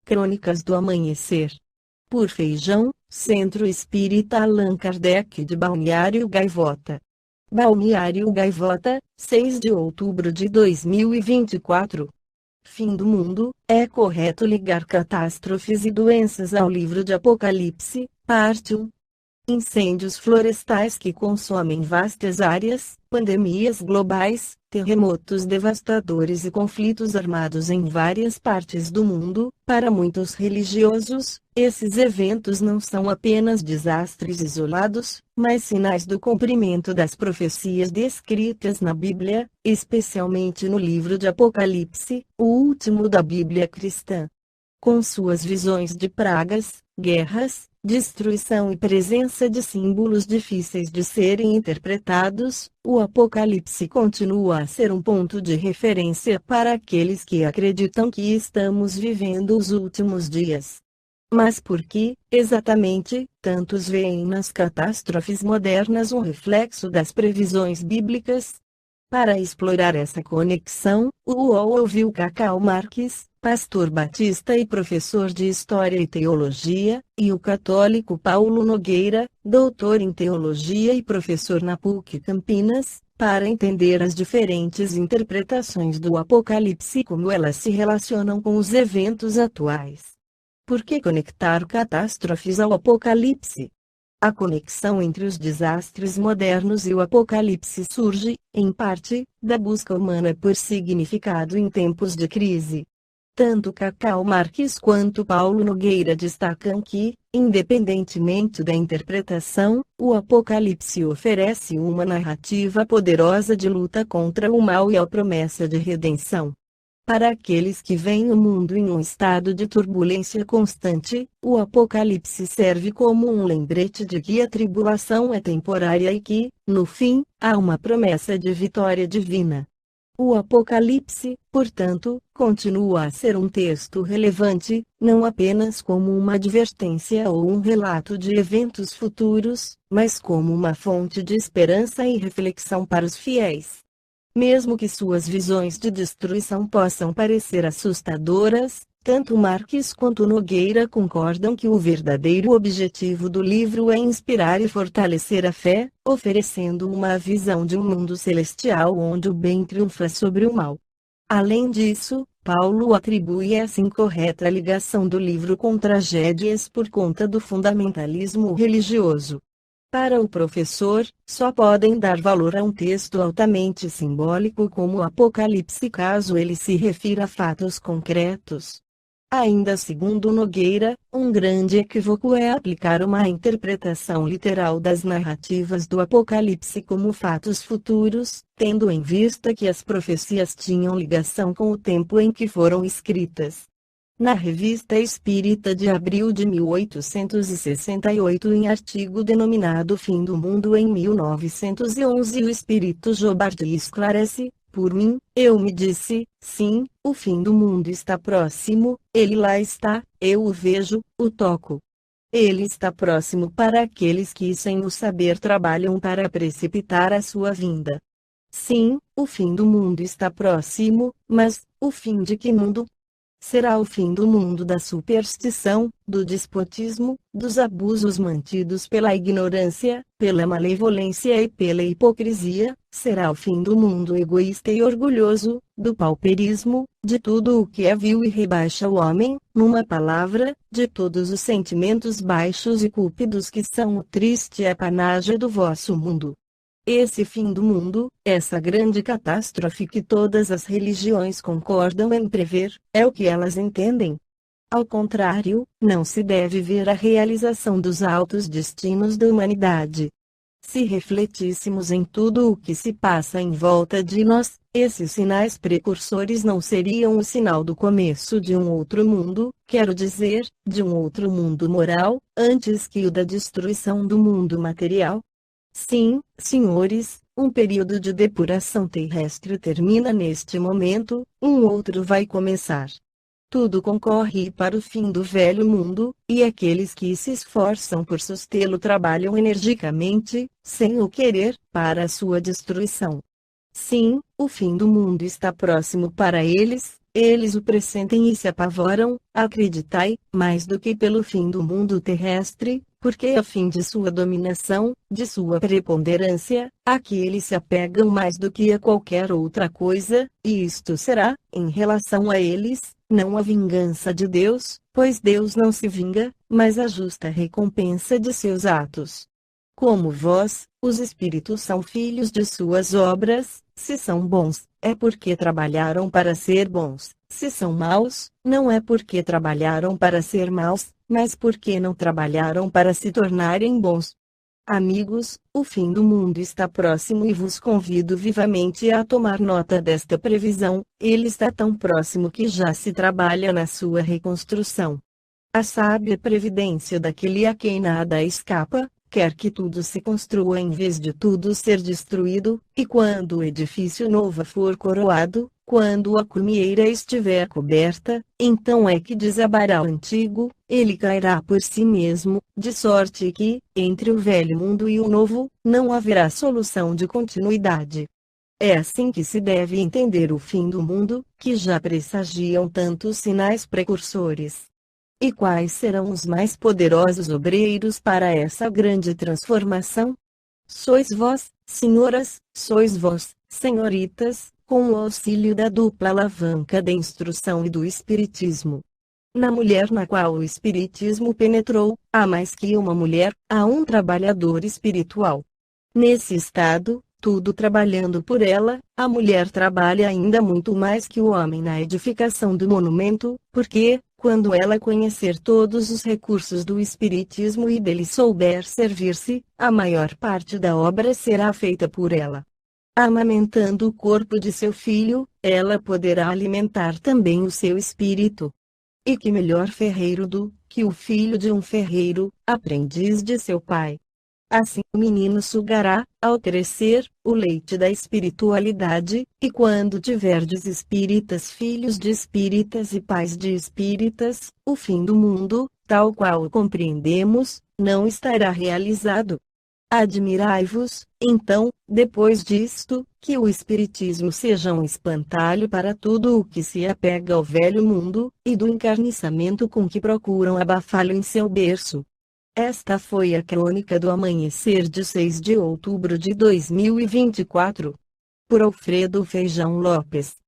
Crônicas do Amanhecer. Por Feijão, Centro Espírita Allan Kardec de Balneário Gaivota. Balneário Gaivota, 6 de outubro de 2024. Fim do mundo. É correto ligar catástrofes e doenças ao livro de Apocalipse, parte 1. Incêndios florestais que consomem vastas áreas, pandemias globais, terremotos devastadores e conflitos armados em várias partes do mundo. Para muitos religiosos, esses eventos não são apenas desastres isolados, mas sinais do cumprimento das profecias descritas na Bíblia, especialmente no livro de Apocalipse, o último da Bíblia cristã. Com suas visões de pragas, guerras, destruição e presença de símbolos difíceis de serem interpretados, o Apocalipse continua a ser um ponto de referência para aqueles que acreditam que estamos vivendo os últimos dias. Mas por que, exatamente, tantos veem nas catástrofes modernas um reflexo das previsões bíblicas? Para explorar essa conexão, o UOL ouviu Cacau Marques, pastor batista e professor de História e Teologia, e o católico Paulo Nogueira, doutor em Teologia e professor na PUC Campinas, para entender as diferentes interpretações do Apocalipse e como elas se relacionam com os eventos atuais. Por que conectar catástrofes ao Apocalipse? A conexão entre os desastres modernos e o Apocalipse surge, em parte, da busca humana por significado em tempos de crise. Tanto Cacau Marques quanto Paulo Nogueira destacam que, independentemente da interpretação, o Apocalipse oferece uma narrativa poderosa de luta contra o mal e a promessa de redenção. Para aqueles que veem o mundo em um estado de turbulência constante, o Apocalipse serve como um lembrete de que a tribulação é temporária e que, no fim, há uma promessa de vitória divina. O Apocalipse, portanto, continua a ser um texto relevante, não apenas como uma advertência ou um relato de eventos futuros, mas como uma fonte de esperança e reflexão para os fiéis. Mesmo que suas visões de destruição possam parecer assustadoras, tanto Marques quanto Nogueira concordam que o verdadeiro objetivo do livro é inspirar e fortalecer a fé, oferecendo uma visão de um mundo celestial onde o bem triunfa sobre o mal. Além disso, Paulo atribui essa incorreta ligação do livro com tragédias por conta do fundamentalismo religioso. Para o professor, só podem dar valor a um texto altamente simbólico como o Apocalipse caso ele se refira a fatos concretos. Ainda segundo Nogueira, um grande equívoco é aplicar uma interpretação literal das narrativas do Apocalipse como fatos futuros, tendo em vista que as profecias tinham ligação com o tempo em que foram escritas. Na Revista Espírita de abril de 1868, em artigo denominado Fim do Mundo em 1911, o espírito Jobardi esclarece: por mim, eu me disse, sim, o fim do mundo está próximo, ele lá está, eu o vejo, o toco. Ele está próximo para aqueles que sem o saber trabalham para precipitar a sua vinda. Sim, o fim do mundo está próximo, mas, o fim de que mundo? Será o fim do mundo da superstição, do despotismo, dos abusos mantidos pela ignorância, pela malevolência e pela hipocrisia? Será o fim do mundo egoísta e orgulhoso, do pauperismo, de tudo o que é vil e rebaixa o homem, numa palavra, de todos os sentimentos baixos e cúpidos que são o triste apanágio do vosso mundo? Esse fim do mundo, essa grande catástrofe que todas as religiões concordam em prever, é o que elas entendem. Ao contrário, não se deve ver a realização dos altos destinos da humanidade. Se refletíssemos em tudo o que se passa em volta de nós, esses sinais precursores não seriam o sinal do começo de um outro mundo, quero dizer, de um outro mundo moral, antes que o da destruição do mundo material? Sim, senhores, um período de depuração terrestre termina neste momento, um outro vai começar. Tudo concorre para o fim do velho mundo, e aqueles que se esforçam por sustê-lo trabalham energicamente, sem o querer, para a sua destruição. Sim, o fim do mundo está próximo para eles, Eles o pressentem e se apavoram, acreditai, mais do que pelo fim do mundo terrestre, porque a fim de sua dominação, de sua preponderância, a que eles se apegam mais do que a qualquer outra coisa, e isto será, em relação a eles, não a vingança de Deus, pois Deus não se vinga, mas a justa recompensa de seus atos. Como vós, os espíritos são filhos de suas obras, se são bons, é porque trabalharam para ser bons, se são maus, não é porque trabalharam para ser maus, mas porque não trabalharam para se tornarem bons. Amigos, o fim do mundo está próximo e vos convido vivamente a tomar nota desta previsão, ele está tão próximo que já se trabalha na sua reconstrução. A sábia previdência daquele a quem nada escapa, quer que tudo se construa em vez de tudo ser destruído, e quando o edifício novo for coroado, quando a cumieira estiver coberta, então é que desabará o antigo, ele cairá por si mesmo, de sorte que, entre o velho mundo e o novo, não haverá solução de continuidade. É assim que se deve entender o fim do mundo, que já pressagiam tantos sinais precursores. E quais serão os mais poderosos obreiros para essa grande transformação? Sois vós, senhoras, sois vós, senhoritas, com o auxílio da dupla alavanca da instrução e do espiritismo. Na mulher na qual o espiritismo penetrou, há mais que uma mulher, há um trabalhador espiritual. Nesse estado, tudo trabalhando por ela, a mulher trabalha ainda muito mais que o homem na edificação do monumento, porque, quando ela conhecer todos os recursos do espiritismo e dele souber servir-se, a maior parte da obra será feita por ela. Amamentando o corpo de seu filho, ela poderá alimentar também o seu espírito. E que melhor ferreiro do que o filho de um ferreiro, aprendiz de seu pai. Assim o menino sugará, ao crescer, o leite da espiritualidade, e quando tiverdes espíritas filhos de espíritas e pais de espíritas, o fim do mundo, tal qual o compreendemos, não estará realizado. Admirai-vos, então, depois disto, que o espiritismo seja um espantalho para tudo o que se apega ao velho mundo, e do encarniçamento com que procuram abafá-lo em seu berço. Esta foi a crônica do amanhecer de 6 de outubro de 2024. Por Alfredo Feijão Lopes.